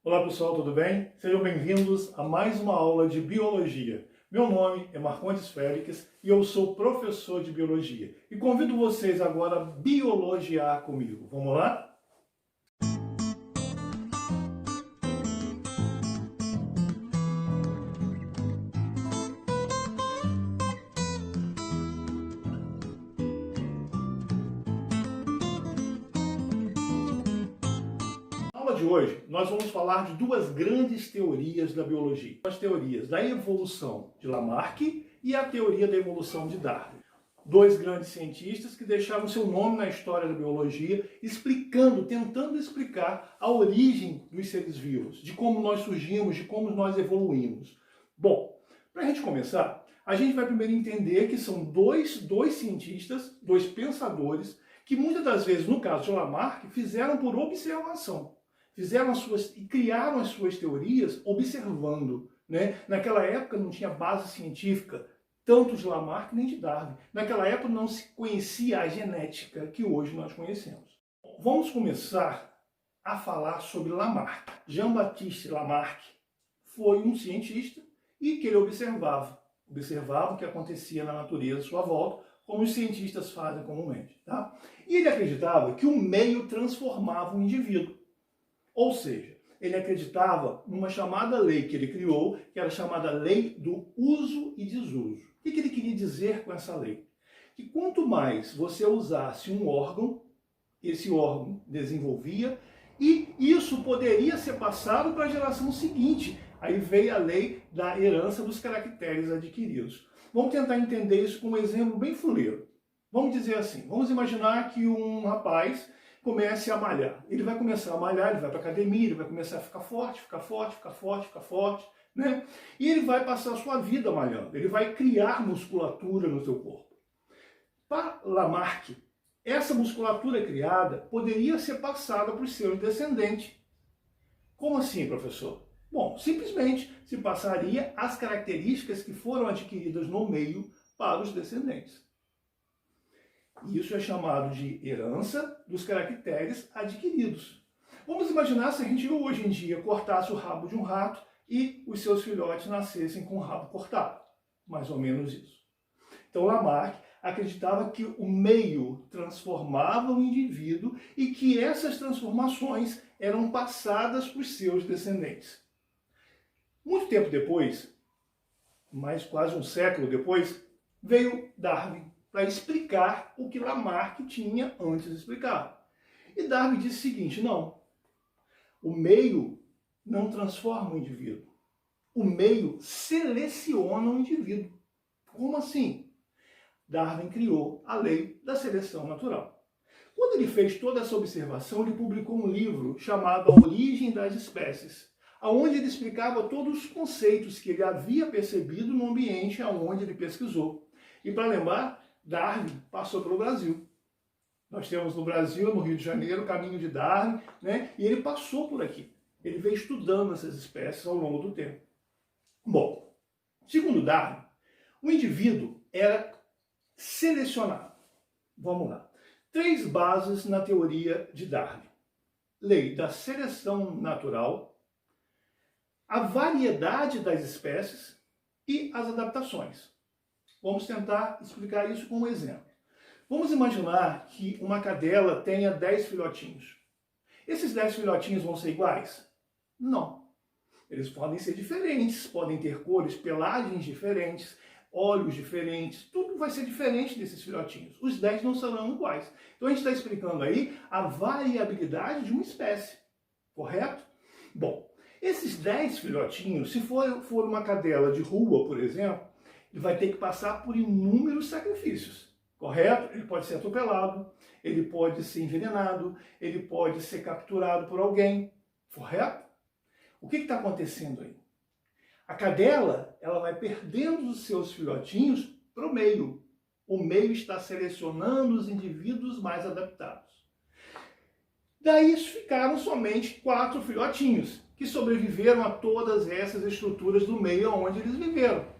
Olá pessoal, tudo bem? Sejam bem-vindos a mais uma aula de Biologia. Meu nome é Marcondes Félix e eu sou professor de Biologia. E convido vocês agora a biologiar comigo. Vamos lá? Na aula de hoje, nós vamos falar de duas grandes teorias da biologia. As teorias da evolução de Lamarck e a teoria da evolução de Darwin. Dois grandes cientistas que deixaram seu nome na história da biologia, tentando explicar a origem dos seres vivos, de como nós surgimos, de como nós evoluímos. Bom, para a gente começar, a gente vai primeiro entender que são dois cientistas, dois pensadores, que muitas das vezes, no caso de Lamarck, fizeram por observação. Criaram as suas teorias observando, né? Naquela época não tinha base científica, tanto de Lamarck nem de Darwin. Naquela época não se conhecia a genética que hoje nós conhecemos. Vamos começar a falar sobre Lamarck. Jean-Baptiste Lamarck foi um cientista e que ele observava o que acontecia na natureza à sua volta, como os cientistas fazem comumente. Tá? E ele acreditava que o meio transformava o indivíduo. Ou seja, ele acreditava numa chamada lei que ele criou, que era chamada lei do uso e desuso. O que ele queria dizer com essa lei? Que quanto mais você usasse um órgão, esse órgão desenvolvia, e isso poderia ser passado para a geração seguinte. Aí veio a lei da herança dos caracteres adquiridos. Vamos tentar entender isso com um exemplo bem fuleiro. Vamos dizer assim, vamos imaginar que um rapaz comece a malhar. Ele vai começar a malhar, ele vai para a academia, ele vai começar a ficar forte, né? E ele vai passar a sua vida malhando. Ele vai criar musculatura no seu corpo. Para Lamarck, essa musculatura criada poderia ser passada para os seus descendentes. Como assim, professor? Bom, simplesmente se passaria as características que foram adquiridas no meio para os descendentes. Isso é chamado de herança dos caracteres adquiridos. Vamos imaginar se a gente hoje em dia cortasse o rabo de um rato e os seus filhotes nascessem com o rabo cortado. Mais ou menos isso. Então Lamarck acreditava que o meio transformava o indivíduo e que essas transformações eram passadas para os seus descendentes. Muito tempo depois, mais quase um século depois, veio Darwin para explicar o que Lamarck tinha antes de explicar. E Darwin disse o seguinte: não, o meio não transforma o indivíduo. O meio seleciona o indivíduo. Como assim? Darwin criou a lei da seleção natural. Quando ele fez toda essa observação, ele publicou um livro chamado A Origem das Espécies, onde ele explicava todos os conceitos que ele havia percebido no ambiente onde ele pesquisou. E para lembrar, Darwin passou pelo Brasil. Nós temos no Brasil, no Rio de Janeiro, o caminho de Darwin, né? E ele passou por aqui. Ele veio estudando essas espécies ao longo do tempo. Bom, segundo Darwin, o indivíduo era selecionado. Vamos lá. 3 bases na teoria de Darwin: lei da seleção natural, a variedade das espécies e as adaptações. Vamos tentar explicar isso com um exemplo. Vamos imaginar que uma cadela tenha 10 filhotinhos. Esses 10 filhotinhos vão ser iguais? Não. Eles podem ser diferentes, podem ter cores, pelagens diferentes, olhos diferentes, tudo vai ser diferente desses filhotinhos. Os 10 não serão iguais. Então a gente está explicando aí a variabilidade de uma espécie, correto? Bom, esses 10 filhotinhos, se for uma cadela de rua, por exemplo, ele vai ter que passar por inúmeros sacrifícios, correto? Ele pode ser atropelado, ele pode ser envenenado, ele pode ser capturado por alguém, correto? O que está acontecendo aí? A cadela, ela vai perdendo os seus filhotinhos para o meio. O meio está selecionando os indivíduos mais adaptados. Daí ficaram somente 4 filhotinhos, que sobreviveram a todas essas estruturas do meio onde eles viveram.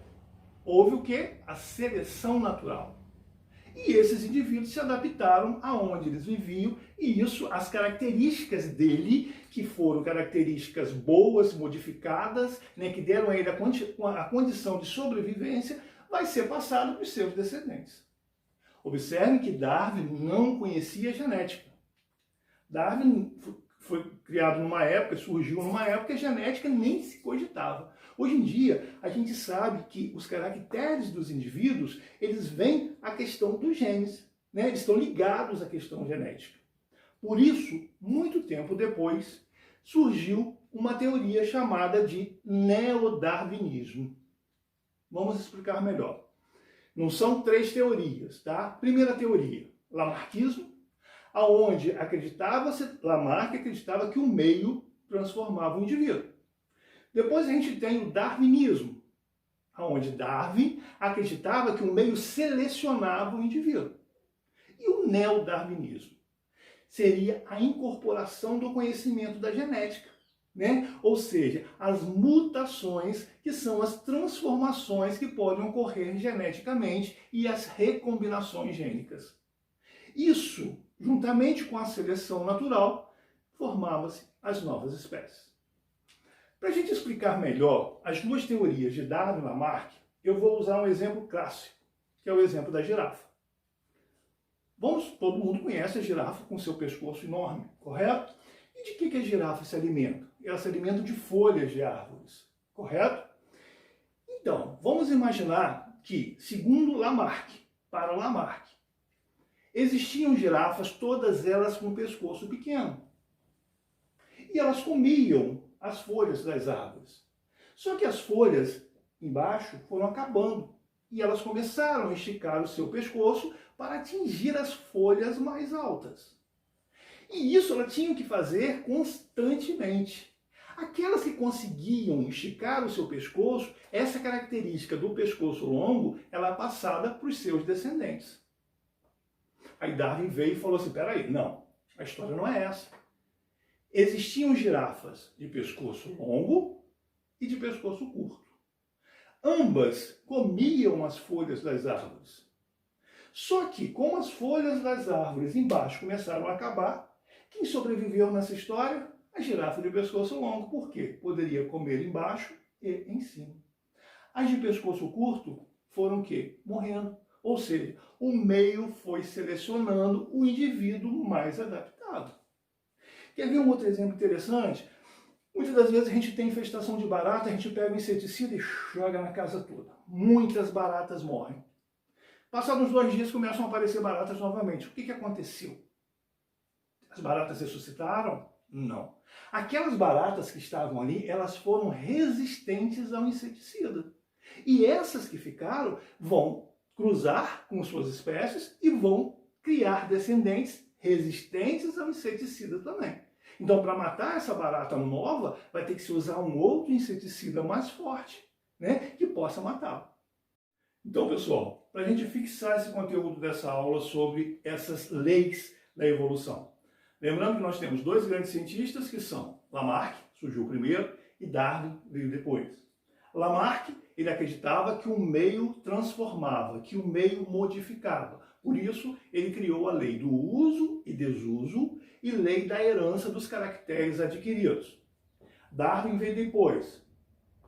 Houve o quê? A seleção natural. E esses indivíduos se adaptaram aonde eles viviam, e isso, as características dele, que foram características boas, modificadas, né, que deram a ele a condição de sobrevivência, vai ser passado para os seus descendentes. Observem que Darwin não conhecia genética. Darwin foi criado numa época, surgiu numa época que a genética nem se cogitava. Hoje em dia, a gente sabe que os caracteres dos indivíduos, eles vêm à questão dos genes, né? Eles estão ligados à questão genética. Por isso, muito tempo depois, surgiu uma teoria chamada de neodarwinismo. Vamos explicar melhor. Não são 3 teorias, tá? Primeira teoria, lamarckismo, aonde Lamarck acreditava que o meio transformava o indivíduo. Depois a gente tem o darwinismo, aonde Darwin acreditava que o meio selecionava o indivíduo. E o neodarwinismo seria a incorporação do conhecimento da genética, né? Ou seja, as mutações, que são as transformações que podem ocorrer geneticamente, e as recombinações gênicas. Isso, juntamente com a seleção natural, formava-se as novas espécies. Para a gente explicar melhor as 2 teorias de Darwin e Lamarck, eu vou usar um exemplo clássico, que é o exemplo da girafa. Todo mundo conhece a girafa com seu pescoço enorme, correto? E de que a girafa se alimenta? Ela se alimenta de folhas de árvores, correto? Então, vamos imaginar que, segundo Lamarck, para Lamarck, existiam girafas, todas elas com pescoço pequeno. E elas comiam as folhas das árvores. Só que as folhas embaixo foram acabando. E elas começaram a esticar o seu pescoço para atingir as folhas mais altas. E isso elas tinham que fazer constantemente. Aquelas que conseguiam esticar o seu pescoço, essa característica do pescoço longo, ela é passada para os seus descendentes. Aí Darwin veio e falou assim, peraí, não, a história não é essa. Existiam girafas de pescoço longo e de pescoço curto. Ambas comiam as folhas das árvores. Só que, como as folhas das árvores embaixo começaram a acabar, quem sobreviveu nessa história? A girafa de pescoço longo. Por quê? Poderia comer embaixo e em cima. As de pescoço curto foram o quê? Morrendo. Ou seja, o meio foi selecionando o indivíduo mais adaptado. Quer ver um outro exemplo interessante? Muitas das vezes a gente tem infestação de barata, a gente pega o inseticida e joga na casa toda. Muitas baratas morrem. Passados 2 dias começam a aparecer baratas novamente. O que aconteceu? As baratas ressuscitaram? Não. Aquelas baratas que estavam ali, elas foram resistentes ao inseticida. E essas que ficaram vão cruzar com suas espécies e vão criar descendentes resistentes ao inseticida também. Então, para matar essa barata nova, vai ter que se usar um outro inseticida mais forte, né, que possa matá-la. Então, pessoal, para a gente fixar esse conteúdo dessa aula sobre essas leis da evolução. Lembrando que nós temos 2 grandes cientistas que são Lamarck, surgiu primeiro, e Darwin veio depois. Lamarck, ele acreditava que o meio transformava, que o meio modificava. Por isso, ele criou a lei do uso e desuso e lei da herança dos caracteres adquiridos. Darwin veio depois.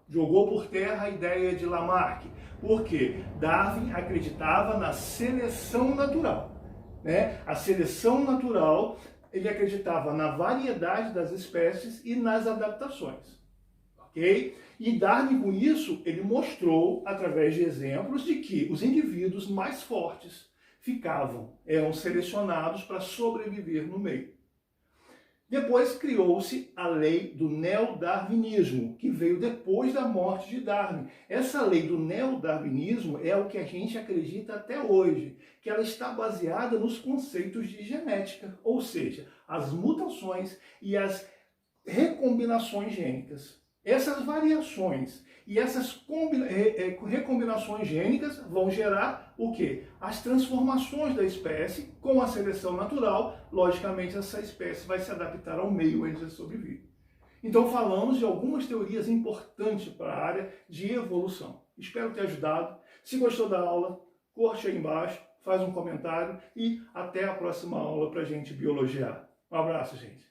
Jogou por terra a ideia de Lamarck, porque Darwin acreditava na seleção natural, né? A seleção natural, ele acreditava na variedade das espécies e nas adaptações. Ok? E Darwin, com isso, ele mostrou, através de exemplos, de que os indivíduos mais fortes eram selecionados para sobreviver no meio. Depois criou-se a lei do neodarwinismo, que veio depois da morte de Darwin. Essa lei do neodarwinismo é o que a gente acredita até hoje, que ela está baseada nos conceitos de genética, ou seja, as mutações e as recombinações gênicas. Essas variações e essas recombinações gênicas vão gerar o quê? As transformações da espécie com a seleção natural. Logicamente, essa espécie vai se adaptar ao meio onde ela sobrevive. Então, falamos de algumas teorias importantes para a área de evolução. Espero ter ajudado. Se gostou da aula, curte aí embaixo, faz um comentário e até a próxima aula para a gente biologiar. Um abraço, gente.